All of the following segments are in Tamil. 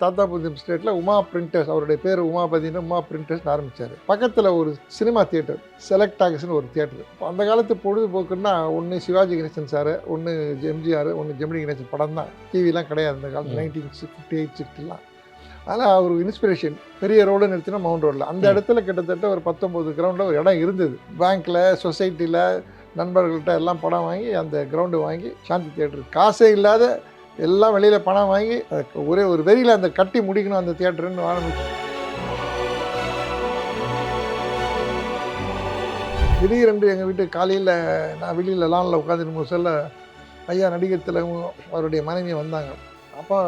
தாத்தாபுரம் ஸ்ட்ரீட்டில் உமா பிரிண்டர்ஸ், அவருடைய பேர் உமாபதினு உமா பிரிண்டர்ஸ்னு ஆரம்பித்தார். பக்கத்தில் ஒரு சினிமா தியேட்டர், செலக்ட் டாக்ஸ்னு ஒரு தியேட்டர். அந்த காலத்து பொழுதுபோக்குன்னா ஒன்று சிவாஜி கணேசன் சார், ஒன்று எம்ஜிஆர், ஒன்று ஜெமினி கணேசன் படம் தான். டிவிலாம் கிடையாது அந்த காலத்தில், 1958 60லாம். அதனால் அவர் இன்ஸ்பிரேஷன். பெரிய ரோடு நிறுத்தினா மவுண்ட் ரோடில், அந்த இடத்துல கிட்டத்தட்ட ஒரு 19 கிரவுண்டில் ஒரு இடம் இருந்தது. பேங்க்கில், சொசைட்டியில், நண்பர்கள்ட்ட எல்லாம் படம் வாங்கி அந்த கிரவுண்டு வாங்கி சாந்தி தியேட்டர், காசே இல்லாத எல்லாம் வெளியில் பணம் வாங்கி ஒரே ஒரு வெறியில் அந்த கட்டி முடிக்கணும் அந்த தியேட்டருன்னு ஆரம்பிச்சு. திடீரென்று எங்கள் வீட்டு காலையில் நான் வெளியில் லானில் உட்காந்துருக்கும் சொல்ல ஐயா நடிகர் திலகம் அவருடைய மனைவி வந்தாங்க. அப்பா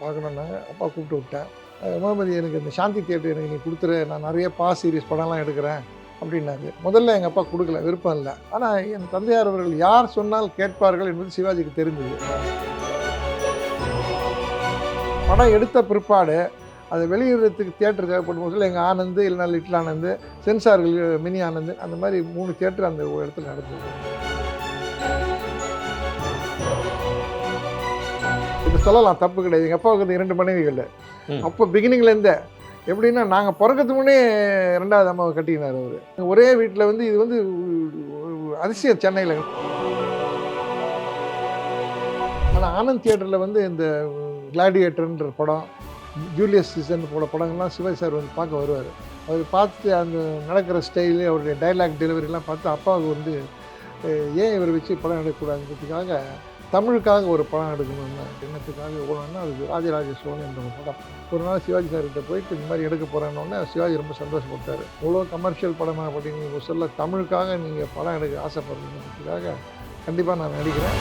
பார்க்கணுன்னாங்க. அப்பா கூப்பிட்டு விட்டேன். உமாபதி எனக்கு இந்த சாந்தி தியேட்டர் எனக்கு நீ கொடுத்துரு, நான் நிறைய சீரிஸ் படம்லாம் எடுக்கிறேன் அப்படின்னாரு. முதல்ல எங்கள் அப்பா கொடுக்கல, விருப்பம் இல்லை. ஆனால் என் தந்தையார் அவர்கள் யார் சொன்னால் கேட்பார்கள் என்பது சிவாஜிக்கு தெரிஞ்சது. படம் எடுத்த பிற்பாடு அதை வெளியிடுறதுக்கு தியேட்டர் தேவைப்படும் போது எங்கள் ஆனந்த், இல்லைனா லிட்டில் ஆனந்த், சென்சார்கள் மினி ஆனந்த், அந்த மாதிரி 3 தியேட்டர் அந்த இடத்துல நடந்தது. இது சொல்லலாம், தப்பு கிடையாது. எங்கள் அப்பாவுக்கு 2 மனைவிகள். அப்போ பிகினிங்லேருந்தே எப்படின்னா நாங்கள் பிறக்கிறதுக்கு முன்னே 2வது அம்மாவை கட்டிக்கினார் அவர். ஒரே வீட்டில் வந்து இது வந்து அதிசயம் சென்னையில். ஆனால் ஆனந்த் தியேட்டரில் வந்து இந்த கிளாடியேட்டர்ன்ற படம், ஜூலியஸ் சீசன் போட படங்கள்லாம் சிவாஜி சார் வந்து பார்க்க வருவார். அவர் பார்த்துட்டு அந்த நடக்கிற ஸ்டைலு, அவருடைய டைலாக் டெலிவரிலாம் பார்த்து அப்பாவுக்கு வந்து ஏன் இவரை வச்சு படம் எடுக்கக்கூடாதுன்றதுக்காக, தமிழுக்காக ஒரு படம் எடுக்கணும்னு எண்ணத்துக்காக ஓடணும்னா அது ராஜராஜ சோழன் என்ற ஒரு படம். ஒரு நாள் சிவாஜி சார்கிட்ட போயிட்டு இந்த மாதிரி எடுக்க போகிறேன்னொடனே சிவாஜி ரொம்ப சந்தோஷப்பட்டார். இவ்வளோ கமர்ஷியல் படமாக அப்படிங்கிற சொல்ல தமிழுக்காக நீங்கள் படம் எடுக்க ஆசைப்படுறதுக்காக கண்டிப்பாக நான் நடிக்கிறேன்.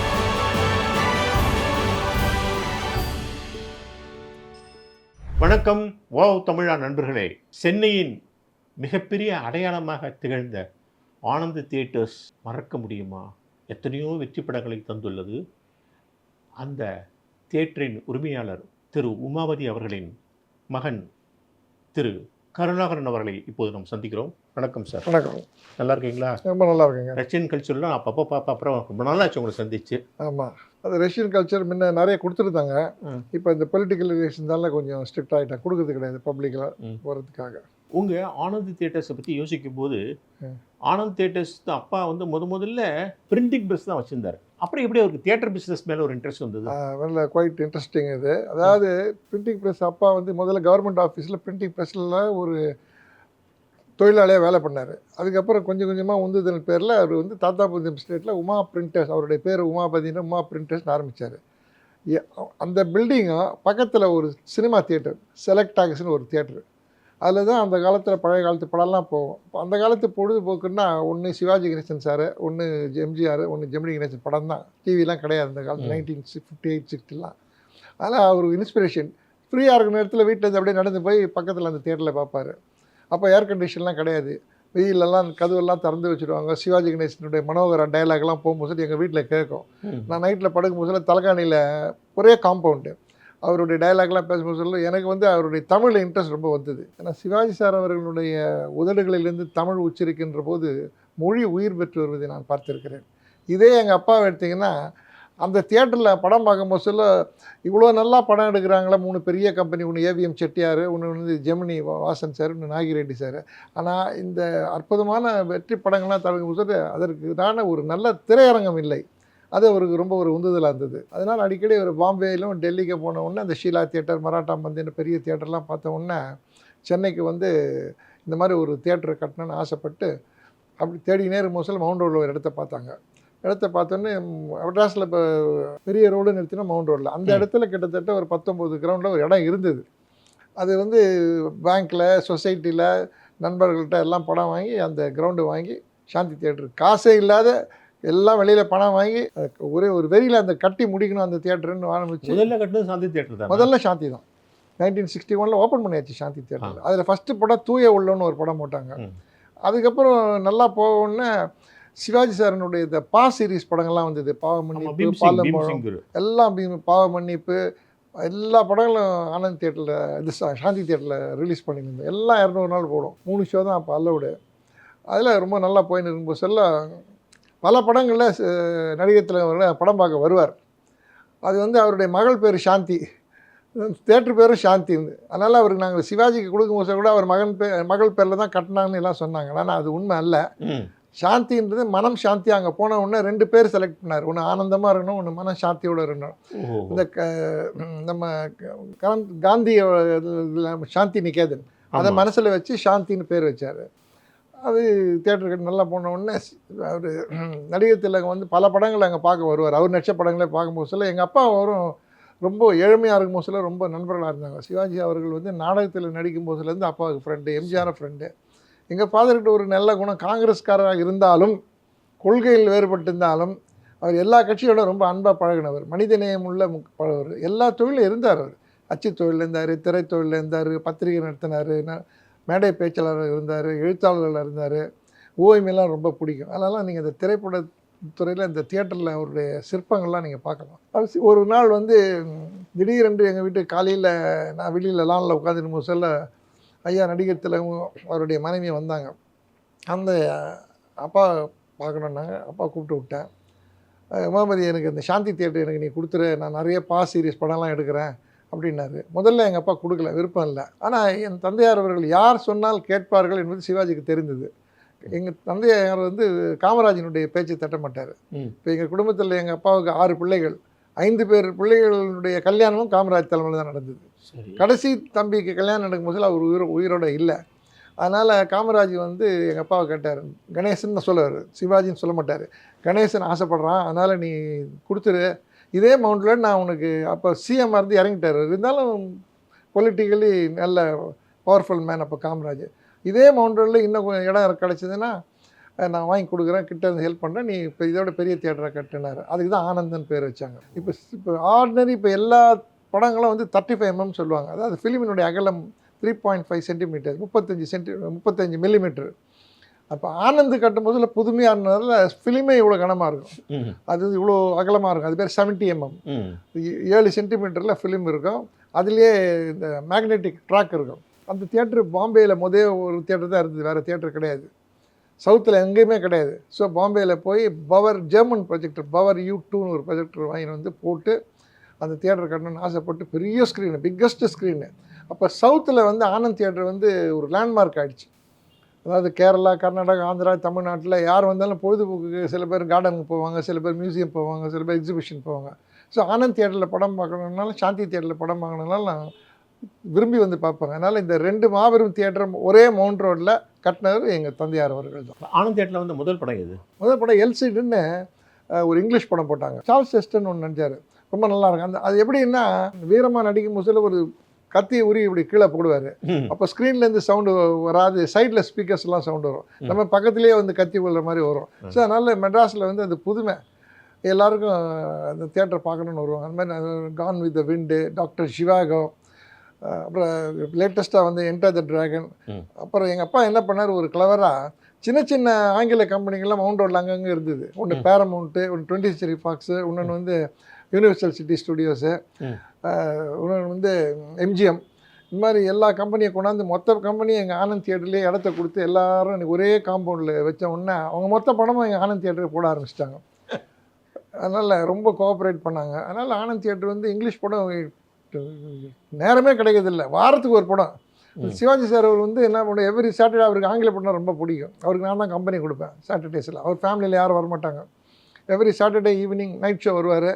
வணக்கம் வாவ் தமிழா நண்பர்களே. சென்னையின் மிகப்பெரிய அடையாளமாக திகழ்ந்த ஆனந்த் தியேட்டர்ஸ் மறக்க முடியுமா? எத்தனையோ வெற்றி படங்களை தந்துள்ளது. அந்த தியேட்டரின் உரிமையாளர் திரு உமாபதி அவர்களின் மகன் திரு கருணாகரன் அவர்களை இப்போது நாம் சந்திக்கிறோம். வணக்கம் சார். வணக்கம். நல்லா இருக்கீங்களா? ரொம்ப நல்லா இருக்கேங்க. ரஷ்யன் கல்ச்சர்லாம் அப்பப்போ பார்ப்பேன். அப்புறம் ரொம்ப நாளாச்சு உங்களை சந்திச்சு. ஆமாம், அது ரஷ்யன் கல்ச்சர் முன்ன நிறைய கொடுத்துருந்தாங்க. இப்போ இந்த பொலிட்டிக்கல் ரிலேஷன்ஸால கொஞ்சம் ஸ்ட்ரிக்ட் ஆகிட்டேன், கொடுக்குறது கிடையாது பப்ளிக்கில் போகிறதுக்காக. உங்கள் ஆனந்த் தியேட்டர்ஸை பற்றி யோசிக்கும் போது, ஆனந்த் தியேட்டர்ஸ் அப்பா வந்து முதல்ல பிரிண்டிங் ப்ரெஸ் தான் வச்சுருந்தார். அப்புறம் எப்படி அவருக்கு தியேட்டர் பிஸ்னஸ் மேலே ஒரு இன்ட்ரெஸ்ட் வந்தது? நல்ல குவைட் இன்ட்ரெஸ்டிங் இது. அதாவது பிரிண்டிங் ப்ரெஸ், அப்பா வந்து முதல்ல கவர்மெண்ட் ஆஃபீஸில் பிரிண்டிங் ப்ரெஸ்ஸில் ஒரு தொழிலாளியாக வேலை பண்ணார். அதுக்கப்புறம் கொஞ்சம் கொஞ்சமாக உந்துதல் பேரில் அவர் வந்து தாத்தாபுரம் ஸ்ட்ரீட்டில் உமா பிரிண்டர்ஸ், அவருடைய பேர் உமாபதினு உமா பிரிண்டர்ஸ்னு ஆரம்பித்தார். அந்த பில்டிங்கும் பக்கத்தில் ஒரு சினிமா தியேட்டர், செலக்ட் டாக்ஸ்னு ஒரு தியேட்டர். அதில் தான் அந்த காலத்தில் பழைய காலத்து படம்லாம் போகும். அந்த காலத்து பொழுதுபோக்குன்னா ஒன்று சிவாஜி கணேசன் சார், ஒன்று எம்ஜிஆர், ஒன்று ஜெமினி கணேசன் படம் தான். டிவிலாம் கிடையாது அந்த காலத்தில், 1958 60லாம். அதனால் அவர் இன்ஸ்பிரேஷன். ஃப்ரீயாக இருக்கிற நேரத்தில் வீட்டில் அப்படியே நடந்து போய் பக்கத்தில் அந்த தியேட்டரில் பார்ப்பார். அப்போ ஏர் கண்டிஷன்லாம் கிடையாது, வெயிலெல்லாம் கதவெல்லாம் திறந்து வச்சுடுவாங்க. சிவாஜி கணேசனுடைய மனோகர டைலாக்லாம் போகும்போது எங்கள் வீட்டில் கேட்கும். நான் நைட்டில் படுக்கும்போது தலைகாணியில் ஒரே காம்பவுண்டு அவருடைய டைலாக்லாம் பேசும்போது சொல்ல எனக்கு வந்து அவருடைய தமிழில் இன்ட்ரெஸ்ட் ரொம்ப வந்தது. ஏன்னா சிவாஜி சார் அவர்களுடைய உதடுகளிலிருந்து தமிழ் உச்சரிக்கின்ற போது மொழி உயிர் பெற்று வருவதை நான் பார்த்துருக்கிறேன். இதே எங்கள் அப்பாவை எடுத்திங்கன்னா, அந்த தியேட்டரில் படம் பார்க்கும்போது சொல்ல இவ்வளோ நல்லா படம் எடுக்கிறாங்களா, 3 பெரிய கம்பெனி, ஒன்று ஏவிஎம் செட்டியார், ஒன்று வந்து ஜெமினி வாசன் சார், ஒன்று நாகிரெட்டி சார். ஆனால் இந்த அற்புதமான வெற்றி படங்கள்லாம் தடுக்கும்போது அதற்குதான ஒரு நல்ல திரையரங்கம் இல்லை. அது அவருக்கு ரொம்ப ஒரு உந்துதலாக இருந்தது. அதனால் அடிக்கடி ஒரு பாம்பேயிலும் டெல்லிக்கு போன உடனே அந்த ஷீலா தியேட்டர், மராட்டா மந்தின பெரிய தியேட்டர்லாம் பார்த்த உடனே சென்னைக்கு வந்து இந்த மாதிரி ஒரு தியேட்டரை கட்டணும்னு ஆசைப்பட்டு அப்படி தேடினே இருக்கும்போது மவுண்ட் ரோடில் ஒரு இடத்த பார்த்தாங்க. இடத்த பார்த்தோன்னே மெட்ராஸில் இப்போ பெரிய ரோடு நிறுத்தினா மவுண்ட் ரோடில், அந்த இடத்துல கிட்டத்தட்ட ஒரு 19 கிரவுண்டில் ஒரு இடம் இருந்தது. அது வந்து பேங்க்கில், சொசைட்டியில், நண்பர்கள்ட்ட எல்லாம் படம் வாங்கி அந்த கிரவுண்டு வாங்கி சாந்தி தியேட்டர், காசே இல்லாத எல்லாம் வெளியில் பணம் வாங்கி ஒரே ஒரு வெறியில் அந்த கட்டி முடிக்கணும் அந்த தியேட்டருன்னு ஆரம்பிச்சு. முதல்ல கட்டினது சாந்தி தியேட்டர் தான். முதல்ல சாந்தி தான். 1961 ஓப்பன் பண்ணியாச்சு சாந்தி தியேட்டர். அதில் ஃபஸ்ட்டு படம் தூய உள்ளன்னு ஒரு படம் போட்டாங்க. அதுக்கப்புறம் நல்லா போகணுன்னு சிவாஜி சாரனுடைய இந்த சீரிஸ் படங்கள்லாம் வந்தது. பாவமன்னிப்பு, பாலம்பழம், எல்லாம் பாவமன்னிப்பு, எல்லா படங்களும் ஆனந்த் தியேட்டரில் இது சாந்தி தியேட்டரில் ரிலீஸ் பண்ணியிருந்தோம். எல்லாம் 200 நாள் போடும். 3 ஷோ தான் அப்போ அல்லவுடு. அதில் ரொம்ப நல்லா போயின்னு இருக்கும்போது சொல்ல பல படங்களில் நடிகத்தில் படம் பார்க்க வருவார். அது வந்து அவருடைய மகள் பேர் சாந்தி. தேட்டர் பேரும் சாந்தி இருந்து. அதனால் அவருக்கு நாங்கள் சிவாஜிக்கு கொடுக்கும்போது கூட அவர் மகள் பேரில் தான் கட்டினாங்கன்னு எல்லாம் சொன்னாங்க. ஆனால் அது உண்மை அல்ல. சாந்தின்றது மனம் சாந்தி. அங்கே போன உடனே 2 பேர் செலக்ட் பண்ணார். ஒன்று ஆனந்தமாக இருக்கணும், ஒன்று மனம் சாந்தியோடு இருக்கணும். இந்த நம்ம காந்தி சாந்தி நிகேதன் அதை மனசில் வச்சு சாந்தின்னு பேர் வச்சார். அது தியேட்டருக்கு நல்லா போன உடனே அவர் நடிகர் திலகம் வந்து பல படங்கள் அங்கே பார்க்க வருவார். அவர் நடிச்ச படங்களே பார்க்கும்போது சொல்ல எங்கள் அப்பா அவரும் ரொம்ப ஏழ்மையாக இருக்கும்போது சொல்ல ரொம்ப நண்பர்களாக இருந்தாங்க. சிவாஜி அவர்கள் வந்து நாடகத்தில் நடிக்கும் போதுலேருந்து அப்பாவுக்கு ஃப்ரெண்டு, எம்ஜிஆர் ஃப்ரெண்டு. எங்கள் ஃபாதர்கிட்ட ஒரு நல்ல குணம், காங்கிரஸ்காரராக இருந்தாலும் கொள்கையில் வேறுபட்டிருந்தாலும் அவர் எல்லா கட்சியோட ரொம்ப அன்பாக பழகினவர், மனிதநேயம் உள்ள பழவர். எல்லா தொழிலும் இருந்தார். அவர் அச்சு தொழில் இருந்தார், திரைத்தொழில் இருந்தார், பத்திரிகை நடத்தினார், மேடை பேச்சாளர் இருந்தார், எழுத்தாளர்கள் இருந்தார். ஓய்மெல்லாம் ரொம்ப பிடிக்கும். அதனால் நீங்கள் இந்த திரைப்பட துறையில் இந்த தியேட்டரில் அவருடைய சிற்பங்கள்லாம் நீங்கள் பார்க்கலாம். அது ஒரு நாள் வந்து திடீரென்று எங்கள் வீட்டு காலையில் நான் வெளியில் லானில் உட்காந்துருக்கும் சொல்ல ஐயா நடிகர் திலகம் அவருடைய மனைவி வந்தாங்க. அந்த அப்பா பார்க்கணுன்னாங்க. அப்பா கூப்பிட்டு விட்டேன். உமாபதி எனக்கு இந்த சாந்தி தியேட்டர் எனக்கு நீ கொடுத்துரு, நான் நிறைய சீரியஸ் படம்லாம் எடுக்கிறேன் அப்படின்னாரு. முதல்ல எங்கள் அப்பா கொடுக்கல, விருப்பம் இல்லை. ஆனால் என் தந்தையார் அவர்கள் யார் சொன்னால் கேட்பார்கள் என்பது சிவாஜிக்கு தெரிந்தது. எங்கள் தந்தையார் வந்து காமராஜனுடைய பேச்சை தட்ட மாட்டார். இப்போ எங்கள் குடும்பத்தில் எங்கள் அப்பாவுக்கு 6 பிள்ளைகள், 5 பேர் பிள்ளைகளுடைய கல்யாணமும் காமராஜ் தலைமையில் தான் நடந்தது. கடைசி தம்பிக்கு கல்யாணம் நடக்கும்போது அவர் உயிரோடு இல்லை. அதனால் காமராஜ் வந்து எங்கள் அப்பாவை கேட்டார். கணேசன் சொல்லுவார், சிவாஜின்னு சொல்ல மாட்டார். கணேசன் ஆசைப்படுறான், அதனால் நீ கொடுத்துரு. இதே மவுண்டில் நான் உனக்கு அப்போ சிஎம் இருந்து இறங்கிட்டார். இருந்தாலும் பொலிட்டிக்கலி நல்ல பவர்ஃபுல் மேன் அப்போ காமராஜ். இதே மவுண்டில் இன்னும் இடம் கிடச்சிதுன்னா நான் வாங்கி கொடுக்குறேன், கிட்ட இருந்து ஹெல்ப் பண்ணுறேன், நீ இப்போ இதோட பெரிய தியேட்டரை கட்டினார். அதுக்கு தான் ஆனந்தன் பேர் வச்சாங்க. இப்போ ஆர்டினரி இப்போ எல்லா படங்களும் வந்து 35 mm சொல்லுவாங்க. அதாவது ஃபிலிமினுடைய அகலம் 3.5 சென்டிமீட்டர், 35 மில்லிமீட்டர். அப்போ ஆனந்து கட்டும்போதில் புதுமையாக இருந்ததால் ஃபிலிமே இவ்வளோ கனமாக இருக்கும், அது இவ்வளோ அகலமாக இருக்கும். அது பேர் 70 mm. 7 சென்டிமீட்டரில் ஃபிலிம் இருக்கும். அதுலேயே இந்த மேக்னெட்டிக் ட்ராக் இருக்கும். அந்த தியேட்டர் பாம்பேயில் ஒரு தியேட்டர் தான் இருந்தது, வேறு தியேட்டர் கிடையாது. சவுத்தில் எங்கேயுமே கிடையாது. ஸோ பாம்பேயில் போய் ஜெர்மன் ப்ரொஜெக்டர் பவர் U2ன்னு ஒரு ப்ரொஜெக்டர் வாங்கி வந்து போட்டு அந்த தியேட்டர் கட்டணும்னு ஆசைப்பட்டு பெரிய ஸ்க்ரீனு, பிக்கஸ்ட்டு ஸ்க்ரீனு. அப்போ சவுத்தில் வந்து ஆனந்த் தியேட்டர் வந்து ஒரு லேண்ட்மார்க் ஆகிடுச்சு. அதாவது கேரளா, கர்நாடகா, ஆந்திரா, தமிழ்நாட்டில் யார் வந்தாலும் பொழுதுபோக்குக்கு சில பேர் கார்டனுக்கு போவாங்க, சில பேர் மியூசியம் போவாங்க, சில பேர் எக்ஸிபிஷன் போவாங்க. ஸோ ஆனந்த் தியேட்டரில் படம் பார்க்கணுன்னாலும் சாந்தி தியேட்டரில் படம் பார்க்கணுன்னாலும் நான் விரும்பி வந்து பார்ப்பாங்க. அதனால் இந்த 2 மாபெரும் தியேட்டர் ஒரே மவுண்ட் ரோட்டில் கட்டினது எங்கள் தந்தையார் அவர்கள் தான். ஆனந்த் தியேட்டரில் வந்து முதல் படம் இது. முதல் படம் எல்சிடுன்னு ஒரு இங்கிலீஷ் படம் போட்டாங்க. சார்ல்ஸ் ஹெஸ்டன் ஒன்று நடிச்சார், ரொம்ப நல்லாயிருக்கும். அது எப்படின்னா வீரமாக நடிக்கும் போதில் ஒரு கத்தி உரி இப்படி கீழே போடுவார். அப்போ ஸ்க்ரீன்லேருந்து சவுண்டு வராது, சைடில் ஸ்பீக்கர்ஸ்லாம் சவுண்டு வரும், நம்ம பக்கத்துலேயே வந்து கத்தி விழுற மாதிரி வரும். ஸோ அதனால் மெட்ராஸில் வந்து அது புதுமை, எல்லாருக்கும் அந்த தியேட்டர் பார்க்கணுன்னு வருவாங்க. அந்த மாதிரி gone with the wind, doctor Zhivago, அப்புறம் லேட்டஸ்ட்டாக வந்து என்டர் த ட்ராகன். அப்புறம் எங்கள் அப்பா என்ன பண்ணார், ஒரு கிளவராக சின்ன சின்ன ஆங்கில கம்பெனிகள்லாம் மவுண்ட் ரோட்டில் அங்கங்கே இருந்தது. ஒன்று பேரமௌண்ட்டு, ஒன்று 20th Century Fox, இன்னொன்று வந்து யூனிவர்சல் சிட்டி ஸ்டுடியோஸு, இன்னொன்று வந்து எம்ஜிஎம். இந்த மாதிரி எல்லா கம்பெனியை கொண்டாந்து மொத்த கம்பெனியும் எங்கள் ஆனந்த் தியேட்டர்லேயே இடத்த கொடுத்து எல்லாரும் ஒரே காம்பவுண்டில் வச்ச உடனே அவங்க மொத்த படமும் எங்கள் ஆனந்த் தியேட்டருக்கு போட ஆரம்பிச்சிட்டாங்க. அதனால் ரொம்ப கோஆப்ரேட் பண்ணாங்க. அதனால் ஆனந்த் தியேட்டர் வந்து இங்கிலீஷ் படம் நேரமே கிடைக்கிறதில்ல, வாரத்துக்கு ஒரு படம். சிவாஜி சார் அவர் வந்து என்ன பண்ணுவோம், எவ்ரி சாட்டர்டே அவருக்கு ஆங்கில படம் ரொம்ப பிடிக்கும். அவருக்கு நான் தான் கம்பெனி கொடுப்பேன் சாட்டர்டேஸில். அவர் ஃபேமிலியில் யாரும் வரமாட்டாங்க. Every Saturday evening night show வருவார்,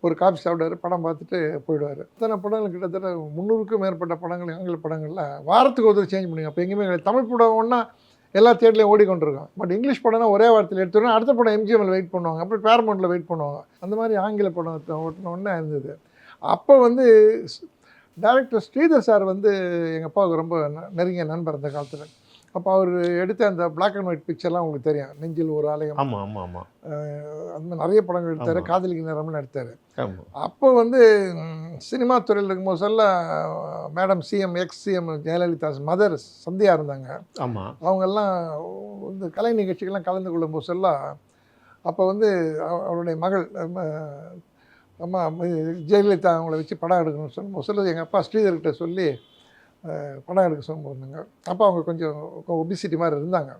ஒரு காஃபி சாப்பிடுவார், படம் பார்த்துட்டு போயிடுவார். இத்தனை படங்கள் கிட்டத்தட்ட 300க்கும் மேற்பட்ட படங்கள் ஆங்கில படங்களில் வாரத்துக்கு ஒரு சேஞ்ச் பண்ணுங்க. அப்போ எங்கேயுமே கிடையாது. தமிழ் படம் ஒன்றா எல்லா தியேட்டர்லையும் ஓடிக்கொண்டிருக்கோம். பட் இங்கிலீஷ் படம்னா ஒரே வாரத்தில் எடுத்துருவோம், அடுத்த படம் எம்ஜிஎம்மில் வெயிட் பண்ணுவாங்க, அப்புறம் பேரமௌண்ட்டில் வெயிட் பண்ணுவாங்க. அந்த மாதிரி ஆங்கில படத்தை ஓட்டினோடனே இருந்தது. அப்போ வந்து டைரக்டர் ஸ்ரீதர் சார் வந்து எங்கள் அப்பாவுக்கு ரொம்ப நெருங்கிய நண்பர் அந்த காலத்தில். அப்போ அவர் எடுத்த அந்த பிளாக் அண்ட் ஒயிட் பிக்சர்லாம் உங்களுக்கு தெரியும், நெஞ்சில் ஒரு ஆலயம், ஆமாம் ஆமாம் ஆமாம், அந்த மாதிரி நிறைய படங்கள் எடுத்தார். காதலிக்கு நேரம்னு எடுத்தார். அப்போ வந்து சினிமா துறையில் இருக்கும்போது சொல்ல madam CM X-CM Jayalalithaa mother Sandhya இருந்தாங்க. ஆமாம், அவங்கெல்லாம் வந்து கலை நிகழ்ச்சிகள்லாம் கலந்து கொள்ளும்போது சொல்ல அப்போ வந்து அவருடைய மகள் அம்மா ஜெயலலிதா அவங்கள வச்சு படம் எடுக்கணும்னு சொல்லும்போது சொல்லுது எங்கள் அப்பா ஸ்ரீதர்கிட்ட சொல்லி படம் எடுக்க சொல்லும்போதுங்க. அப்போ அவங்க கொஞ்சம் ஒபிசிட்டி மாதிரி இருந்தாங்க.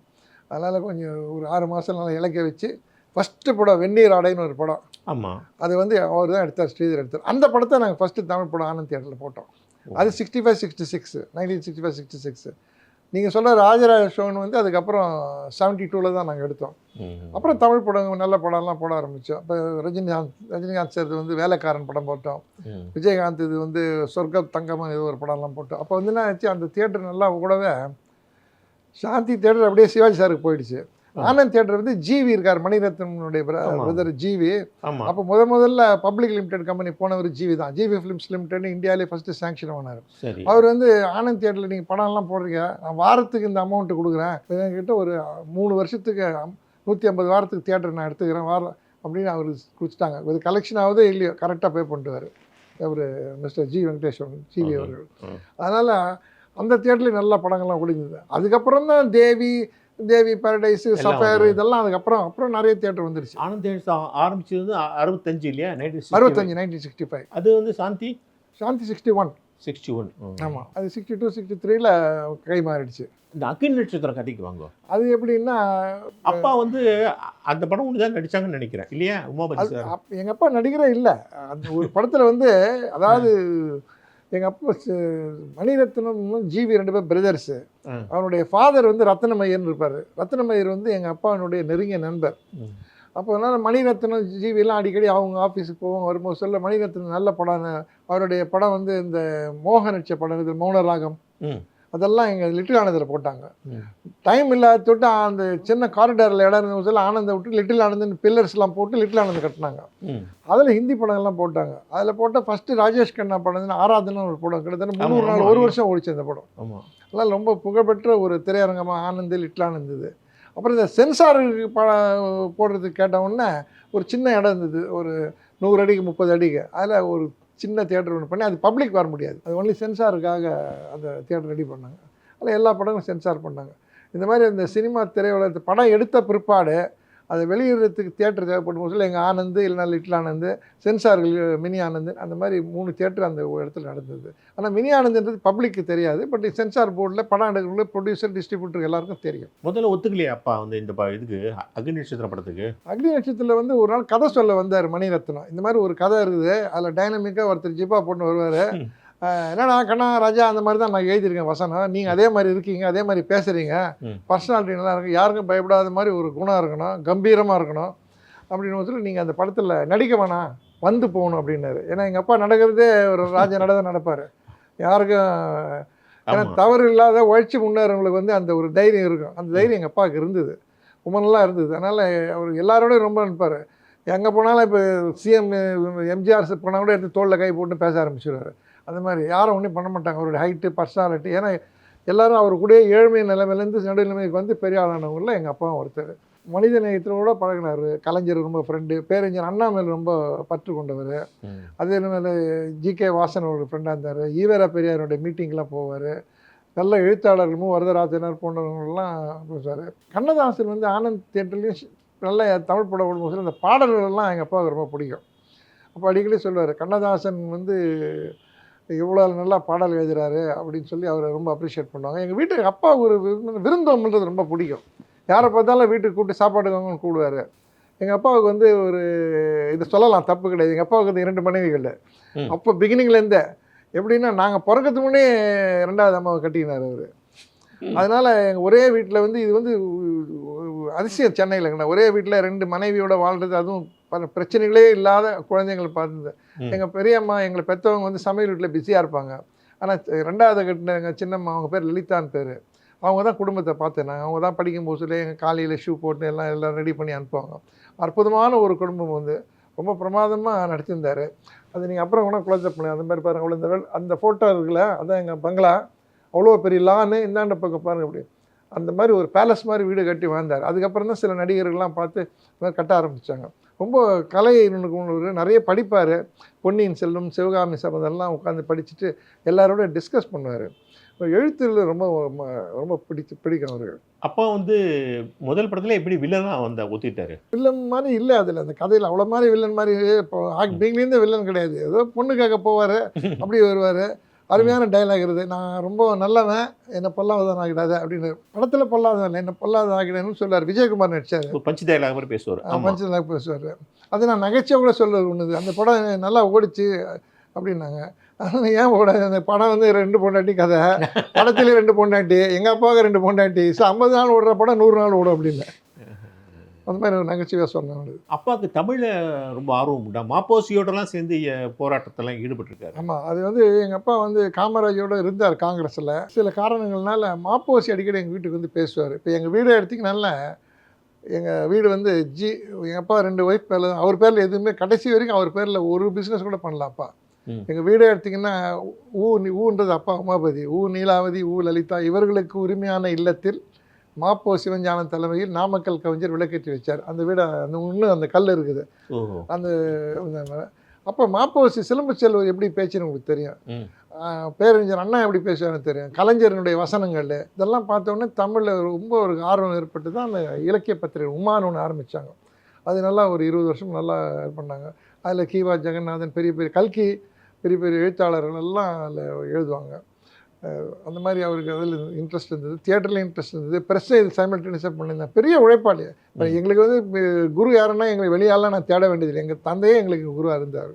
அதனால் கொஞ்சம் ஒரு 6 மாதம் நல்லா இலக்கிய வச்சு ஃபஸ்ட்டு படம் வெந்நீர் ஆடைன்னு ஒரு படம் ஆமாம். அது வந்து அவர் தான் எடுத்தார், ஸ்ரீதர் எடுத்தார். அந்த படத்தை நாங்கள் ஃபஸ்ட்டு தமிழ் படம் ஆனந்த் தியேட்டரில் போட்டோம். அது 65, 66 1965, 66. நீங்கள் சொல்கிற ராஜராஜ சோழன் வந்து அதுக்கப்புறம் 72 தான் நாங்கள் எடுத்தோம். அப்புறம் தமிழ் படம் நல்ல படம்லாம் போட ஆரம்பித்தோம். அப்போ ரஜினிகாந்த் சார் வந்து வேலைக்காரன் படம் போட்டோம். விஜயகாந்த் இது வந்து சொர்க்க தங்கமன் இது ஒரு படம்லாம் போட்டோம். அப்போ வந்து என்ன ஆச்சு, அந்த தியேட்டர் நல்லா கூடவே சாந்தி தியேட்டர் அப்படியே சிவாஜி சாருக்கு போயிடுச்சு. ஆனந்த் தியேட்டர் வந்து ஜிவி இருக்கார், மணிரத்னனுடைய பிரதர் ஜிவி. அப்போ முதல்ல பப்ளிக் லிமிடெட் கம்பெனி போனவர் ஜிவி தான். ஜிவி ஃபிலிம்ஸ் லிமிடெட் இந்தியாவிலே ஃபஸ்ட்டு சேங்ஷன் பண்ணார். அவர் வந்து ஆனந்த் தியேட்டரில் நீங்கள் படம்லாம் போடுறீங்க, நான் வாரத்துக்கு இந்த அமௌண்ட்டு கொடுக்குறேன், என்கிட்ட ஒரு 3 வருஷத்துக்கு 150 வாரத்துக்கு தியேட்டர் நான் எடுத்துக்கிறேன் வாரம் அப்படின்னு அவர் கொடுத்துட்டாங்க. இது கலெக்ஷன் ஆகுதோ இல்லையோ கரெக்டாக பே பண்ணிட்டுவார் அவர் மிஸ்டர் ஜி வெங்கடேஸ்வரன் ஜிவி அவர்கள். அதனால் அந்த தியேட்டர்லேயும் நல்ல படங்கள்லாம் ஓடிந்தது. அதுக்கப்புறம் தான் தேவி பாரடைஸ், சஃபேர் இதெல்லாம் அப்புறம் நிறைய தியேட்டர் வந்துருச்சு. ஆனந்த் தியேட்டர்ஸ் ஆரம்பிச்சது வந்து 65 இல்லையா? 1965. அது வந்து சாந்தி 61. ஆமாம், அது 62, 63ல் கை மாறிடுச்சு. இந்த அக்னி நட்சத்திரம் கதைக்கு வாங்க. அது எப்படின்னா, அப்பா வந்து அந்த படம் ஒன்று தான் நடிச்சாங்கன்னு நினைக்கிறேன் இல்லையா? உமாபதி சார் எங்கள் அப்பா நடிகரே இல்லை. அந்த ஒரு படத்தில் வந்து அதாவது எங்கள் அப்பா மணிரத்னம் ஜிவி 2 பேர் பிரதர்ஸு. அவனுடைய ஃபாதர் வந்து ரத்னமய்யர்னு இருப்பார். ரத்னமய்யர் வந்து எங்கள் அப்பாவுடைய நெருங்கிய நண்பர். அப்போ அதனால் மணிரத்னம் ஜிவிலாம் அடிக்கடி அவங்க ஆஃபீஸுக்கு போவோம். வரும்போது சொல்ல மணிரத்னம் நல்ல படம், அவருடைய படம் வந்து இந்த மோகன் நடிச்ச படம் இது மௌனராகம், அதெல்லாம் எங்கள் லிட்டில் ஆனந்தில் போட்டாங்க. டைம் இல்லாத தொட்டு அந்த சின்ன காரிடாரில் இடம் இருந்த சொல்ல ஆனந்தை விட்டு லிட்டில் ஆனந்த் பில்லர்ஸ்லாம் போட்டு லிட்டில் ஆனந்த் கட்டினாங்க. அதில் ஹிந்தி படங்கள்லாம் போட்டாங்க. அதில் போட்டால் ஃபஸ்ட்டு ராஜேஷ் கண்ணா படம் ஆராதனை ஒரு படம், கிட்டத்தட்ட 300 நாள் 1 வருஷம் ஓடிச்சு அந்த படம். அதெல்லாம் ரொம்ப புகழ்பெற்ற ஒரு திரையரங்கமாக ஆனந்த் லிட்டில் ஆனந்த் இது. அப்புறம் இந்த சென்சாருக்கு போடுறதுக்கு கேட்டவுடனே ஒரு சின்ன இடம் இருந்தது, ஒரு 100 அடிக்கு 30 அடிக்கு. அதில் ஒரு சின்ன தியேட்டர் ஒன்று பண்ணி அது பப்ளிக் வர முடியாது, அது ஒன்லி சென்சாருக்காக அந்த தியேட்டர் ரெடி பண்ணாங்க. அதில் எல்லா படங்களும் சென்சார் பண்ணாங்க. இந்த மாதிரி அந்த சினிமா திரையுலகத்து படம் எடுத்த பிற்பாடு அதை வெளியிடுறதுக்கு தியேட்டர் தேவைப்படும் போது எங்கள் ஆனந்த் இல்லைனா லிட்டில் ஆனந்த், சென்சார்கள் மினி ஆனந்த், அந்த மாதிரி 3 தியேட்டர் அந்த இடத்துல நடந்தது. ஆனால் மினி ஆனந்த்ன்றது பப்ளிக்கு தெரியாது, பட் சென்சார் போர்டில் படம் எடுக்கிற ப்ரொடியூசர் டிஸ்ட்ரிபியூட்டர் எல்லாருக்கும் தெரியும். முதல்ல ஒத்துக்கலையா அப்பா வந்து இந்த இதுக்கு அக்னி நட்சத்திரம் படத்துக்கு? அக்னி நட்சத்திரத்தில் வந்து ஒரு நாள் கதை சொல்ல வந்தார் மணிரத்னம். இந்த மாதிரி ஒரு கதை இருக்குது, அதில் டைனமிக்காக ஒருத்தர் ஜிப்பா போட்டு வருவார். என்னடா கண்ணா ராஜா, அந்த மாதிரி தான் நான் எழுதியிருக்கேன் வசனம், நீங்கள் அதே மாதிரி இருக்கீங்க, அதே மாதிரி பேசுகிறீங்க, பர்சனாலிட்டி நல்லா இருக்குது, யாருக்கும் பயப்படாத மாதிரி ஒரு குணம் இருக்கணும், கம்பீரமாக இருக்கணும் அப்படின்னு சொல்லி நீங்கள் அந்த படத்தில் நடிக்க வேணாம், வந்து போகணும் அப்படின்னாரு. ஏன்னா எங்கள் அப்பா நடக்கிறதே ஒரு ராஜா நடதான் நடப்பார், யாருக்கும் ஏன்னா தவறு இல்லாத உழைச்சி முன்னேறவங்களுக்கு வந்து அந்த ஒரு தைரியம் இருக்கும். அந்த தைரியம் எங்கள் அப்பாவுக்கு இருந்தது, ரொம்ப நல்லா இருந்தது. அதனால் அவர் எல்லாரோடையும் ரொம்ப நினைப்பார். எங்கே போனாலும் இப்போ சிஎம் எம்ஜிஆர் போனால் கூட எடுத்து தோளில் கை போட்டு பேச ஆரம்பிச்சிடுவார். அந்த மாதிரி யாரும் ஒன்றும் பண்ண மாட்டாங்க, அவருடைய ஹைட்டு பர்சனாலிட்டி. ஏன்னா எல்லோரும் அவர் கூட ஏழ்மை நிலைமையிலேருந்து நடுநிலைமைக்கு வந்து பெரிய ஆளானவங்களில் எங்கள் அப்பாவும் ஒருத்தர். மனித நேயத்தோடு பழகினார். கலைஞர் ரொம்ப ஃப்ரெண்டு, பேரறிஞர் அண்ணா மேல் ரொம்ப பற்று கொண்டவர். அதே மாதிரி ஜிகே வாசன் ஒரு ஃப்ரெண்டாக இருந்தார். ஈவேரா பெரியாருடைய மீட்டிங்லாம் போவார். நல்ல எழுத்தாளர்களும் வரதராஜனர் போன்றவங்களாம் பேசுவார். கண்ணதாசன் வந்து ஆனந்த் தியேட்டர்லேயும் நல்ல தமிழ் படம் ஓடும்போது அந்த பாடல்கள்லாம் எங்கள் அப்பாவுக்கு ரொம்ப பிடிக்கும். அப்போ அடிக்கடி சொல்லுவார், கண்ணதாசன் வந்து இவ்வளோ நல்லா பாடல் எழுதுகிறாரு அப்படின்னு சொல்லி அவரை ரொம்ப அப்ரிஷியேட் பண்ணுவாங்க. எங்கள் வீட்டுக்கு அப்பா ஒரு விருந்தோம்புன்றது ரொம்ப பிடிக்கும். யாரை பார்த்தாலும் வீட்டுக்கு கூப்பிட்டு சாப்பாடுக்காங்கன்னு கூடுவார். எங்கள் அப்பாவுக்கு வந்து ஒரு இது சொல்லலாம், தப்பு கிடையாது. எங்கள் அப்பாவுக்கு வந்து 2 மனைவிகள். அப்போ பிகினிங்லேருந்தே எப்படின்னா, நாங்கள் பிறக்கிறதுக்கு முன்னே 2வது அம்மாவை கட்டிக்கினார் அவர். அதனால் எங்கள் ஒரே வீட்டில் வந்து இது வந்து அதிசயம் சென்னையில் ஒரே வீட்டில் 2 மனைவியோட வாழ்கிறது, அதுவும் பிரச்சனைகளே இல்லாத குழந்தைங்களை பார்த்தது. எங்கள் பெரியம்மா எங்களை பெற்றவங்க வந்து சமையல் வீட்டில் பிஸியாக இருப்பாங்க. ஆனால் 2வது கட்டின எங்கள் சின்னம்மா, அவங்க பேர் லலிதான்னு பேர், அவங்க தான் குடும்பத்தை பார்த்தேன். அவங்க தான் படிக்கும்போது சொல்லி எங்கள் காலையில் ஷூ போட்டு எல்லாம் ரெடி பண்ணி அனுப்புவாங்க. அற்புதமான ஒரு குடும்பம் வந்து ரொம்ப பிரமாதமாக நடத்தியிருந்தார். அது நீங்கள் அப்புறம் கூட குழந்தை பண்ணி அந்த மாதிரி பாருங்கள். அவ்வளோ அந்த ஃபோட்டோ இருக்குல்ல, அதான் எங்கள் பங்களா, அவ்வளோ பெரிய லான்னு இந்தாண்ட பக்கம் பாருங்கள். அப்படி அந்த மாதிரி ஒரு பேலஸ் மாதிரி வீடு கட்டி வாழ்ந்தார். அதுக்கப்புறம் தான் சில நடிகர்கள்லாம் பார்த்து கட்ட ஆரம்பித்தாங்க. ரொம்ப கலை நிறைய படிப்பார். பொன்னியின் செல்வம், சிவகாமி சபதெல்லாம் உட்காந்து படிச்சுட்டு எல்லாரோட டிஸ்கஸ் பண்ணுவார். எழுத்தில் ரொம்ப ரொம்ப பிடிக்கும் அவர்கள். அப்போ வந்து முதல் படத்தில் எப்படி வில்லனாக ஒத்திட்டாரு? வில்லன் மாதிரி இல்லை அதில், அந்த கதையில் அவ்வளோ மாதிரி வில்லன் மாதிரி இப்போ பிகினிலேருந்து வில்லன் கிடையாது. ஏதோ பொண்ணுக்காக போவார், அப்படி வருவார். அருமையான டைலாக் இருக்குது. நான் ரொம்ப நல்லவன், என்னை பொல்லாதவன் ஆகிடாத அப்படின்னு. படத்தில் பொல்லாதவன் இல்லை, என்னை பொல்லாதவன் ஆகிடாதுன்னு சொல்லுவார். விஜயகுமார் நடிச்சார். ஒரு பஞ்சு டைலாக் மாதிரி பேசுவார். பஞ்சு டைலாக் பேசுவார். அது நான் நகைச்சுவை கூட சொல்லுவது ஒன்றுது. அந்த படம் நல்லா ஓடிச்சு அப்படின்னாங்க. அதனால் ஏன் ஓடாது, அந்த படம் வந்து 2 பொண்டாட்டி கதை, படத்துலேயே 2 பொண்டாட்டி, எங்கள் அப்பாவுக்கு 2 பொண்டாட்டி, 50 நாள் ஓடுற படம் 100 நாள் ஓடும் அப்படின்னு. அந்த மாதிரி ஒரு நகைச்சுவையாக சொன்னேன். அப்பாவுக்கு தமிழில் ரொம்ப ஆர்வம் உண்டா? மாப்போசியோடலாம் சேர்ந்து போராட்டத்தெல்லாம் ஈடுபட்டிருக்காரு. ஆமாம், அது வந்து எங்கள் அப்பா வந்து காமராஜோடு இருந்தார் காங்கிரஸில். சில காரணங்கள்னால மாப்போசி அடிக்கடி எங்கள் வீட்டுக்கு வந்து பேசுவார். இப்போ எங்கள் வீடு எடுத்திங்கனால எங்கள் வீடு வந்து எங்கள் அப்பா 2 ஒய்ஃப் பேரில், அவர் பேரில் எதுவுமே கடைசி வரைக்கும் அவர் பேரில் ஒரு பிஸ்னஸ் கூட பண்ணலாம் அப்பா. எங்கள் வீடே எடுத்திங்கன்னா ஊன்றது அப்பா உமாபதி, நீலாவதி, லலிதா இவர்களுக்கு உரிமையான இல்லத்தில் மாப்போ சிவஞானம் தலைமையில் நாமக்கல் கவிஞர் விளக்கேற்றி வச்சார். அந்த வீடு அந்த இன்னும் அந்த கல் இருக்குது. அந்த அப்போ மாப்போசி சிலம்பு செல்வர் எப்படி பேச்சுன்னு உங்களுக்கு தெரியும், பேரறிஞர் அண்ணா எப்படி பேசுவார்னு தெரியும், கலைஞரனுடைய வசனங்கள் இதெல்லாம் பார்த்தோன்னே தமிழில் ரொம்ப ஒரு ஆர்வம் ஏற்பட்டு தான் அந்த இலக்கிய பத்திரிகை உமான்னு ஒன்று ஆரம்பித்தாங்க. அது நல்லா ஒரு 20 வருஷம் நல்லா பண்ணாங்க. அதில் கீவா ஜெகநாதன், பெரிய பெரிய கல்கி, பெரிய பெரிய எழுத்தாளர்கள் எல்லாம் அதில் எழுதுவாங்க. அந்த மாதிரி அவருக்கு அதில் இன்ட்ரெஸ்ட் இருந்தது, தியேட்டரில் இன்ட்ரெஸ்ட் இருந்தது, ப்ரெஸ்ஸை இது சைமல்டேனியஸாக பண்ணியிருந்தேன். பெரிய உழைப்பாளி. இப்போ எங்களுக்கு வந்து குரு யாருன்னா எங்களுக்கு வெளியாலாம் நான் தேட வேண்டியதில்லை. எங்கள் தந்தையே எங்களுக்கு குருவாக இருந்தார்.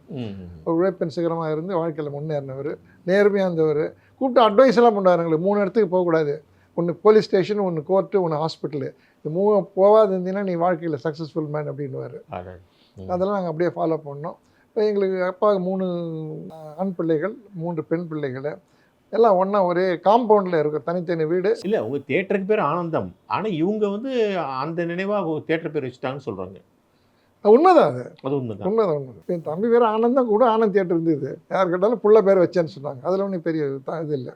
ஒரு உழைப்பின் சிகரமாக இருந்து வாழ்க்கையில் முன்னேறினவர், நேர்மையாக இருந்தவர். கூப்பிட்டு அட்வைஸ் எல்லாம் பண்ணுவார். எங்களுக்கு 3 இடத்துக்கு போகக்கூடாது, ஒன்று போலீஸ் ஸ்டேஷன், ஒன்று கோர்ட்டு, ஒன்று ஹாஸ்பிட்டலு, இது 3 போகாது இருந்தீங்கன்னா நீ வாழ்க்கையில் சக்ஸஸ்ஃபுல் மேன் அப்படின்னுவார். அதெல்லாம் நாங்கள் அப்படியே ஃபாலோ பண்ணோம். இப்போ எங்களுக்கு அப்பாவுக்கு 3 ஆண் பிள்ளைகள், 3 பெண் பிள்ளைகள், எல்லாம் ஒன்றா ஒரே காம்பவுண்டில் இருக்கும், தனித்தனி வீடு. இல்லை, உங்கள் தேட்டருக்கு பேர் ஆனந்தம், ஆனால் இவங்க வந்து அந்த நினைவாக தேட்டர் பேர் வச்சுட்டாங்கன்னு சொல்கிறாங்க. உண்மைதான், அது உண்மைதான். உண்மைதான். என் தம்பி பேர் ஆனந்தம் கூட ஆனந்த் தியேட்டர் இருந்தது. யார் கேட்டாலும் புள்ள பேர் வச்சேன்னு சொன்னாங்க. அதில் ஒன்றும் பெரிய இது இல்லை.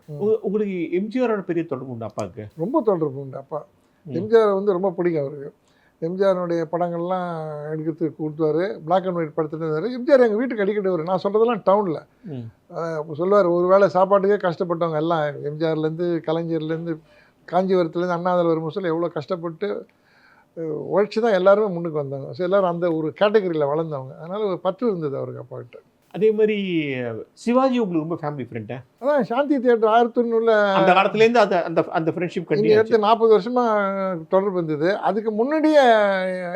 உங்களுக்கு எம்ஜிஆரோட பெரிய தொடர்பு உண்டு அப்பாவுக்கு? ரொம்ப தொடர்பு உண்டு. அப்பா எம்ஜிஆர் வந்து ரொம்ப பிடிக்கும் அவருக்கு. எம்ஜிஆருடைய படங்கள்லாம் எடுக்கிறதுக்கு கொடுத்துவார். பிளாக் அண்ட் ஒயிட் படுத்துட்டு எம்ஜிஆர் எங்கள் வீட்டுக்கு அடிக்கடி வரும். நான் சொல்கிறதெல்லாம் டவுனில் சொல்லுவார். ஒரு வேளை சாப்பாட்டுக்கே கஷ்டப்பட்டவங்க எல்லாம், எம்ஜிஆர்லேருந்து கலைஞர்லேருந்து காஞ்சிபுரத்துலேருந்து அண்ணாதில் வரும்போது சொல்ல எவ்வளோ கஷ்டப்பட்டு உழைச்சி தான் எல்லாருமே முன்னுக்கு வந்தாங்க. ஸோ எல்லோரும் அந்த ஒரு கேட்டகரியில் வளர்ந்தவங்க. அதனால் ஒரு பற்று இருந்தது அவருக்கு அப்பாக்கிட்ட. அதே மாதிரி சிவாஜி உங்களுக்கு ரொம்ப ஃபேமிலி ஃப்ரெண்டா? அதான் சாந்தி தியேட்டர் 1900 அந்த காலத்துலேருந்து அந்த ஃப்ரெண்ட்ஷிப் கண்டினியூ எடுத்து 40 வருஷமாக தொடர்பு இருந்தது. அதுக்கு முன்னாடியே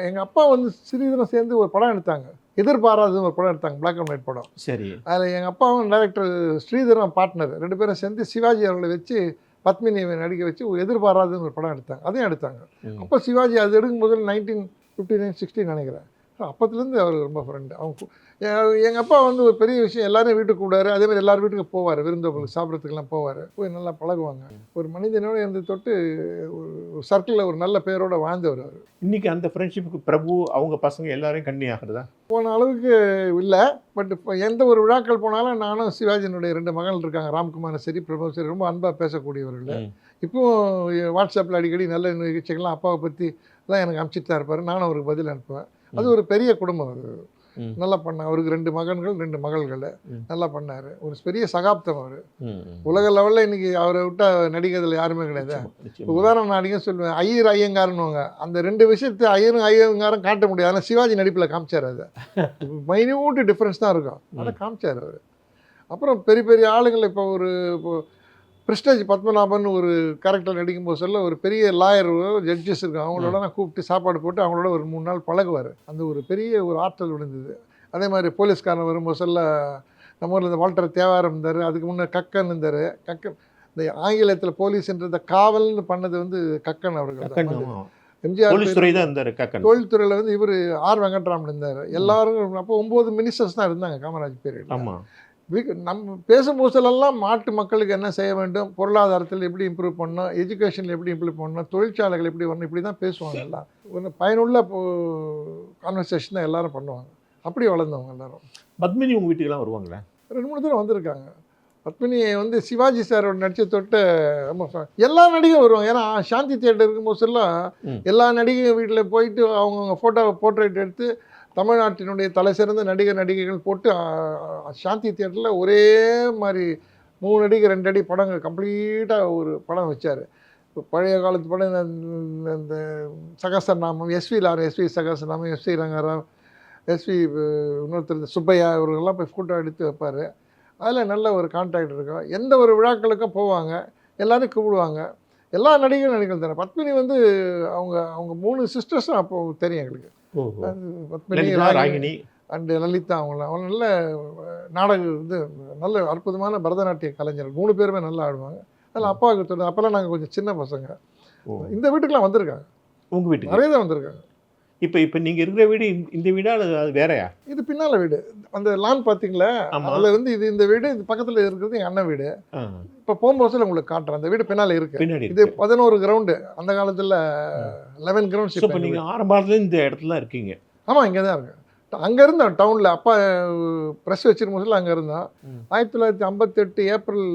எங்கள் அப்பா வந்து ஸ்ரீதரன் சேர்ந்து ஒரு படம் எடுத்தாங்க, எதிர்பாராதுன்னு ஒரு படம் எடுத்தாங்க, பிளாக் அண்ட் ஒயிட் படம். சரி. அதில் எங்கள் அப்பாவும் டைரக்டர் ஸ்ரீதரன் பார்ட்னர் 2 பேரும் சேர்ந்து சிவாஜி அவர்களை வச்சு பத்மினியை நடிக்க வச்சு எதிர்பாராதுன்னு ஒரு படம் எடுத்தாங்க. அதையும் எடுத்தாங்க. அப்போ சிவாஜி அது எடுக்கும் போது 1959-60 நினைக்கிறேன். அப்போத்துலேருந்து அவர் ரொம்ப ஃப்ரெண்டு. அவங்க எங்கள் அப்பா வந்து ஒரு பெரிய விஷயம், எல்லாரும் வீட்டுக்கு கூப்பிடாரு. அதேமாதிரி எல்லாரும் வீட்டுக்கு போவார், விருந்தவங்களுக்கு சாப்பிட்றதுக்கெல்லாம் போவார். போய் நல்லா பழகுவாங்க. ஒரு மனிதனோடு இருந்து தொட்டு ஒரு சர்க்கிளில் ஒரு நல்ல பேரோடு வாழ்ந்தவர் அவர். இன்றைக்கி அந்த ஃப்ரெண்ட்ஷிப்புக்கு பிரபு அவங்க பசங்க எல்லாரையும் கண்ணி ஆகிறதா? போன அளவுக்கு இல்லை, பட் இப்போ எந்த ஒரு விழாக்கள் போனாலும் நானும் சிவாஜியினுடைய 2 மகள் இருக்காங்க, ராம்குமாரும் சரி பிரபு சரி, ரொம்ப அன்பாக பேசக்கூடியவர்கள். இப்போவும் வாட்ஸ்அப்பில் அடிக்கடி நல்ல நிகழ்ச்சிகள்லாம் அப்பாவை பற்றி தான் எனக்கு அனுப்பிச்சிட்டு தான் இருப்பார். நானும் அவருக்கு பதில் அனுப்புவேன். அது ஒரு பெரிய குடும்பம். அது நல்லா பண்ணார். அவருக்கு 2 மகன்கள் 2 மகள்கள், நல்லா பண்ணார். ஒரு பெரிய சகாப்தம் அவர். உலக லெவலில் இன்றைக்கி அவரை விட்டால் நடிக்கிறதுல யாருமே கிடையாது. உதாரணம் நான் அடிக்க சொல்லுவேன், ஐயங்காரன்னுவாங்க. அந்த 2 விஷயத்தை ஐயங்காரம் காட்ட முடியாது. ஆனால் சிவாஜி நடிப்பில் காமிச்சார். அதை மைன்யூட் டிஃப்ரென்ஸ் தான் இருக்கும், அதை காமிச்சார் அவர். அப்புறம் பெரிய பெரிய ஆளுங்கள், இப்போ பிரிஸ்டேஜ் பத்மநாபன் ஒரு கேரக்டர் நடிக்கும்போது சொல்ல ஒரு பெரிய லாயர் ஜட்ஜஸ் இருக்கும், அவங்களோட நான் கூப்பிட்டு சாப்பாடு போட்டு அவங்களோட ஒரு 3 நாள் பழகுவார். அந்த ஒரு பெரிய ஒரு ஆற்றல் விழுந்தது. அதே மாதிரி போலீஸ்காரன் வரும்போது சொல்ல நம்ம ஊரில் இந்த வால்டர் தேவாரம் இருந்தார், அதுக்கு முன்னே கக்கன் இருந்தார். கக்கன் இந்த ஆங்கிலத்தில் போலீஸ்ன்றத காவல்னு பண்ணது வந்து கக்கன் அவர்கள். எம்ஜிஆர் தொழில்துறையில் வந்து இவர் ஆர் வெங்கட்ராமன் இருந்தார். எல்லாரும் அப்போ 9 மினிஸ்டர்ஸ் தான் இருந்தாங்க காமராஜ் பீரியட். நம்ம பேசும்போதெல்லாம் நாட்டு மக்களுக்கு என்ன செய்ய வேண்டும், பொருளாதாரத்தில் எப்படி இம்ப்ரூவ் பண்ணணும், எஜுகேஷனில் எப்படி இம்ப்ரூவ் பண்ணணும், தொழிற்சாலைகள் எப்படி வரணும், இப்படி தான் பேசுவாங்க. எல்லாம் ஒரு பயனுள்ள கான்வர்சேஷன் தான் எல்லோரும் பண்ணுவாங்க. அப்படி வளர்ந்தவங்க எல்லோரும். பத்மினி உங்கள் வீட்டுக்கெல்லாம் வருவாங்களே? 2-3 தடவை வந்திருக்காங்க. பத்மினியை வந்து சிவாஜி சாரோட நடிச்ச தொட்டு எல்லா நடிகையும் வருவாங்க. ஏன்னா சாந்தி தியேட்டர் இருக்கும்போது எல்லாம் எல்லா நடிகையும் வீட்டில் போயிட்டு அவங்கவுங்க ஃபோட்டோவை போர்ட்ரேட் எடுத்து தமிழ்நாட்டினுடைய தலை சிறந்த நடிகைகள் போட்டு சாந்தி தியேட்டரில் ஒரே மாதிரி 3 அடிக்கு 2 அடி படங்கள் கம்ப்ளீட்டாக ஒரு படம் வச்சார். இப்போ பழைய காலத்து படம் இந்த Sahasranamam, SV Sahasranamam, SV Rangarao, SV இன்னொருத்தர் சுப்பையா, இவர்களெல்லாம் போய் ஃபோட்டோ எடுத்து வைப்பார். அதில் நல்ல ஒரு கான்டாக்ட் இருக்கும். எந்த ஒரு விழாக்களுக்கும் போவாங்க, எல்லாரும் கூப்பிடுவாங்க. எல்லா நடிகர்கள் தானே. பத்மினி வந்து அவங்க அவங்க 3 சிஸ்டர்ஸும் அப்போ தெரியும் எங்களுக்கு. ஓஹோ! அது பத்மினி, லலிதா, ராகினி ராகினி. அண்டு லலிதா அவங்களாம். அவங்க நல்ல நாடக இது நல்ல அற்புதமான பரதநாட்டிய கலைஞர்கள். 3 பேருமே நல்லா ஆடுவாங்க. அதில் அப்பாவுக்கு தெரியும். அப்போல்லாம் நாங்கள் கொஞ்சம் சின்ன பசங்க. ஓ! இந்த வீட்டுக்குலாம் வந்திருக்காங்க. உங்க வீட்டுக்கு. நிறைய தான் வந்திருக்காங்க. இப்ப நீங்க இருக்கிற வீடு இந்த வீடா அல்லது அது வேறயா? இது பின்னால வீடு. அந்த லான் பார்த்தீங்களா? ஆமா. அதில் வந்து இது இந்த வீடு, இது பக்கத்தில் இருக்கிறது எங்கள் அண்ணன் வீடு. ஆ. இப்போ போகும்போது உங்களுக்கு காட்டுறேன். அந்த வீடு பின்னால் இருக்கு. பின்னாடி இது இருக்கு. 11 கிரவுண்டு. அந்த காலத்தில் 11 ஸோ கிரவுண்ட்ஸ். இப்ப நீங்க ஆரம்பத்துல இந்த இடத்துல இருக்கீங்க. ஆமாம், இங்கே தான் இருக்கு. அங்கே இருந்தோம் டவுனில். அப்பா ப்ரெஸ் வச்சிருக்கும் போதில் அங்கே இருந்தோம். 1958 ஏப்ரல்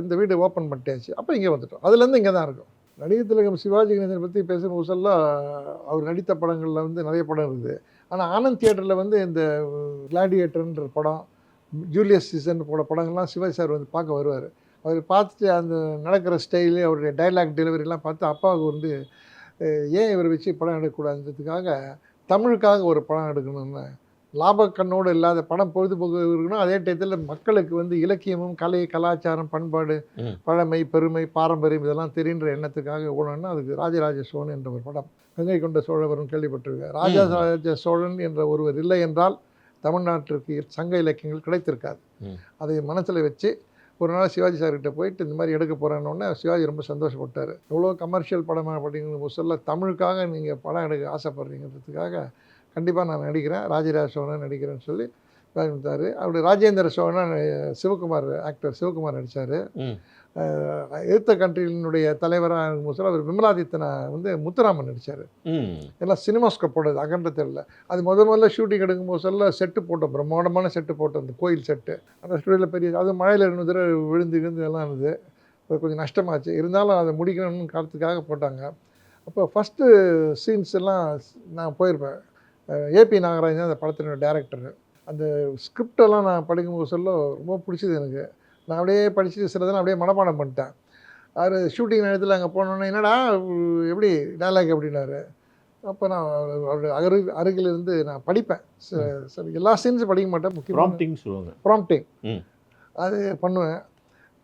இந்த வீடு ஓப்பன் பண்ணிட்டாச்சு. அப்போ இங்கே வந்துட்டோம். அதுலேருந்து இங்கே தான் இருக்கும். நடிகர் திலகம் சிவாஜி கணேசனை பற்றி பேசுகிற சொல்லலாம். அவர் நடித்த படங்களில் வந்து நிறைய படம் இருக்குது. ஆனால் ஆனந்த் தியேட்டரில் வந்து இந்த கிளாடியேட்டர்ன்ற படம், ஜூலியஸ் சீசன் போட படங்கள்லாம் சிவாஜி சார் வந்து பார்க்க வருவார். அவர் பார்த்துட்டு அந்த நடக்கிற ஸ்டைலு, அவருடைய டைலாக் டெலிவரிலாம் பார்த்து அப்பாவுக்கு வந்து ஏன் இவரை வச்சு படம் எடுக்கக்கூடாதுன்றதுக்காக தமிழுக்காக ஒரு படம் எடுக்கணும்னு, லாப கண்ணோடு இல்லாத படம் பொழுதுபோக்கு இருக்கணும், அதே டயத்தில் மக்களுக்கு வந்து இலக்கியமும் கலை கலாச்சாரம் பண்பாடு பழமை பெருமை பாரம்பரியம் இதெல்லாம் தெரிகின்ற எண்ணத்துக்காக ஓடணும்னா அதுக்கு ராஜராஜ சோழன் என்ற ஒரு படம். கங்கை கொண்ட சோழவரும் கேள்விப்பட்டிருக்கார். ராஜராஜ சோழன் என்ற ஒருவர் இல்லை என்றால் தமிழ்நாட்டிற்கு சங்க இலக்கியங்கள் கிடைத்திருக்காது. அதை மனசில் வச்சு ஒரு நாள் சிவாஜி சார்கிட்ட போயிட்டு இந்த மாதிரி எடுக்க போகிறேன்னொன்னே சிவாஜி ரொம்ப சந்தோஷப்பட்டார். எவ்வளோ கமர்ஷியல் படமாக அப்படிங்கிற சொல்ல தமிழுக்காக நீங்கள் படம் எடுக்க ஆசைப்படுறீங்கிறதுக்காக கண்டிப்பாக நான் நடிக்கிறேன், ராஜராஜ சோழன் நடிக்கிறேன்னு சொல்லி கொடுத்தாரு. அவருடைய ராஜேந்திர சோழன் சிவகுமார் ஆக்டர் சிவகுமார் நடித்தார். எதிர்த்த கண்ட்ரியினுடைய தலைவராக இருக்கும் சொல்ல அவர் விமலாதித்தனை வந்து முத்துராமன் நடித்தார். எல்லாம் சினிமாஸ்கோப் போட்டது அகண்டத்தில். அது முதல்ல ஷூட்டிங் எடுக்கும்போது சொல்ல செட்டு போட்டோம், பிரம்மாண்டமான செட்டு போட்டோம், அந்த கோயில் செட்டு. அந்த ஸ்டூடியோவில் பெரிய அது மழையில் 2 தடவை விழுந்து எல்லாம் இருந்தது. அது கொஞ்சம் நஷ்டமாச்சு. இருந்தாலும் அதை முடிக்கணும்னு காலத்துக்காக போட்டாங்க. அப்போ ஃபஸ்ட்டு சீன்ஸ் எல்லாம் நான் போயிருப்பேன். ஏபி நாகராஜன் அந்த படத்தினோட டேரக்டர். அந்த ஸ்கிரிப்டெல்லாம் நான் படிக்கும்போது சொல்ல ரொம்ப பிடிச்சது எனக்கு. நான் அப்படியே படிச்சுட்டு சிலதெல்லாம் அப்படியே மனப்பாடம் பண்ணிட்டேன். அவர் ஷூட்டிங் நேரத்தில் அங்கே போனோன்னே என்னடா எப்படி டைலாக் அப்படின்னாரு. அப்போ நான் அவருடைய அருகில் இருந்து நான் படிப்பேன். சரி எல்லா சீன்ஸும் படிக்க மாட்டேன், முக்கியமாக சொல்லுவாங்க ப்ராம்ப்டிங் அது பண்ணுவேன்.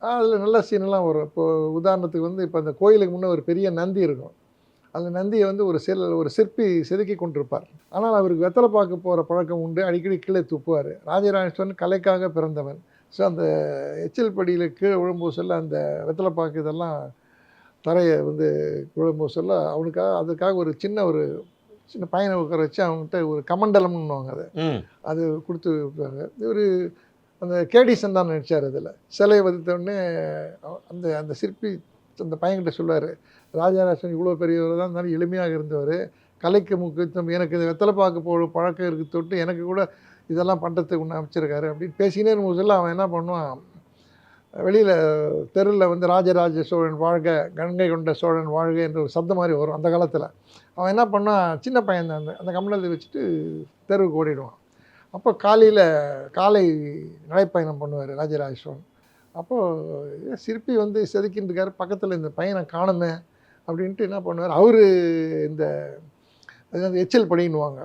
அதில் நல்ல சீனெல்லாம் வரும். இப்போது உதாரணத்துக்கு வந்து இப்போ அந்த கோயிலுக்கு முன்னே ஒரு பெரிய நந்தி இருக்கும். அந்த நந்தியை வந்து ஒரு சிற்பி செதுக்கி கொண்டிருப்பார். ஆனால் அவருக்கு வெத்தலை பார்க்க போகிற பழக்கம் உண்டு. அடிக்கடி கீழே துப்புவார். ராஜராஜ சோழன் கலைக்காக பிறந்தவன். ஸோ அந்த எச்சில் படியில் கீழே விழும்போது சொல்ல அந்த வெத்தலை பாக்கு இதெல்லாம் தரையை வந்து விழும்போது சொல்ல அதுக்காக ஒரு சின்ன பையனை உட்கார வச்சு அவங்ககிட்ட ஒரு கமண்டலம்னுவாங்க அது கொடுத்து விட்டாங்க. இவர் அந்த கேடிசன் தான் நினச்சார். அதில் சிலையை வதித்தோடனே அந்த சிற்பி அந்த பையன்கிட்ட சொல்லுவார், ராஜராஜன் இவ்வளோ பெரியவர் தான் இருந்தாலும் எளிமையாக இருந்தவர், கலைக்கு முக்கியத்துவம், எனக்கு இந்த வெத்தலை பார்க்க போகிற பழக்கம் இருக்குது தொட்டு எனக்கு கூட இதெல்லாம் பண்ணுறதுக்கு ஒன்று அமைச்சிருக்காரு அப்படின்னு பேசினே இருக்கும்போது அவன் என்ன பண்ணுவான், வெளியில் தெருவில் வந்து ராஜராஜ சோழன் வாழ்க கங்கை கொண்ட சோழன் வாழ்க என்ற ஒரு சப்தம் மாதிரி வரும். அந்த காலத்தில் அவன் என்ன பண்ணான், சின்ன பையன் தான் அந்த கமலத்தை வச்சுட்டு தெருவுக்கு ஓடிடுவான். அப்போ காலை நடைப்பயணம் பண்ணுவார் ராஜராஜ சோழன். அப்போது சிற்பி வந்து செதுக்கின்னு இருக்காரு, பக்கத்தில் இந்த பையனை காணுமே அப்படின்ட்டு என்ன பண்ணுவார், அவர் இந்த அது எச்சல் படின்னுவாங்க,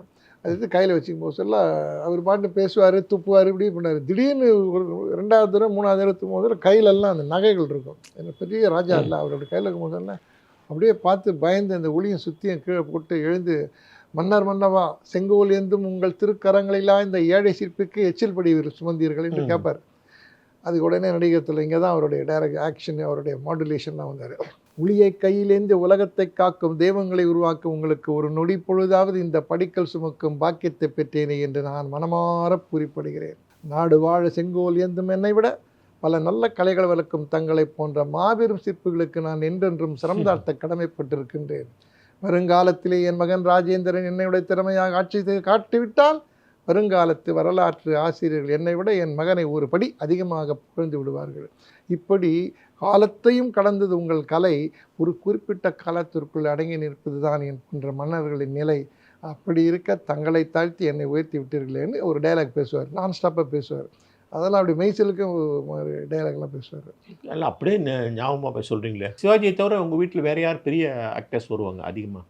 அது கையில் வச்சுக்கும் போது சொல்ல அவர் பாட்டு பேசுவார், துப்புவார், இப்படி பண்ணார். திடீர்னு ஒரு 2வது தடவை 3வது தடவை துப்பும்போது கையிலெல்லாம் அந்த நகைகள் இருக்கும். என்ன பெரிய ராஜா இல்லை, அவருடைய கையில் இருக்கும் போதெல்லாம் அப்படியே பார்த்து பயந்து அந்த ஒளியும் சுற்றியும் கீழே போட்டு எழுந்து, மன்னர் மன்னவா செங்கோல் ஏந்தும் உங்கள் திருக்கரங்களெல்லாம் இந்த ஏழை சிற்பிக்கு எச்சில் படி சுமந்தீர்கள் என்று கேட்பார். அதுக்கு உடனே நடிகத்தில் இங்கே தான் அவருடைய டைரக்ட் ஆக்ஷன், அவருடைய மாடுலேஷன்லாம் வந்தார். ஒளியை கையிலேந்து உலகத்தை காக்கும் தெய்வங்களை உருவாக்கும் உங்களுக்கு ஒரு நொடி பொழுதாவது இந்த படிக்கல் சுமக்கும் பாக்கியத்தை பெற்றேனே என்று நான் மனமாற பூரிப்படுகிறேன். நாடு வாழ செங்கோல் ஏந்தும் என்னை விட பல நல்ல கலைகள் வளர்க்கும் தங்களை போன்ற மாபெரும் சிற்பிகளுக்கு நான் என்றென்றும் சிறந்தாழ்த்த கடமைப்பட்டிருக்கின்றேன். வருங்காலத்திலே என் மகன் ராஜேந்திரன் என்னுடைய திறமையாக ஆட்சி காட்டிவிட்டால் வருங்காலத்து வரலாற்று ஆசிரியர்கள் என்னை விட என் மகனை ஒரு படி அதிகமாக புகழ்ந்து விடுவார்கள். இப்படி காலத்தையும் கடந்தது உங்கள் கலை, ஒரு குறிப்பிட்ட காலத்திற்குள் அடங்கி நிற்பது தான் என்ற மன்னர்களின் நிலை. அப்படி இருக்க தங்களை தாழ்த்தி என்னை உயர்த்தி விட்டீர்களேன்னு ஒரு டைலாக் பேசுவார். நான் ஸ்டாப்பாக பேசுவார். அதெல்லாம் அப்படி மெய்சிலுக்கும் ஒரு டைலாக்லாம் பேசுவார். எல்லாம் அப்படியே ஞாபகமாக சொல்கிறீங்களே. சிவாஜியை தவிர உங்கள் வீட்டில் வேறு யார் பெரிய ஆக்டர்ஸ் வருவாங்க அதிகமாக?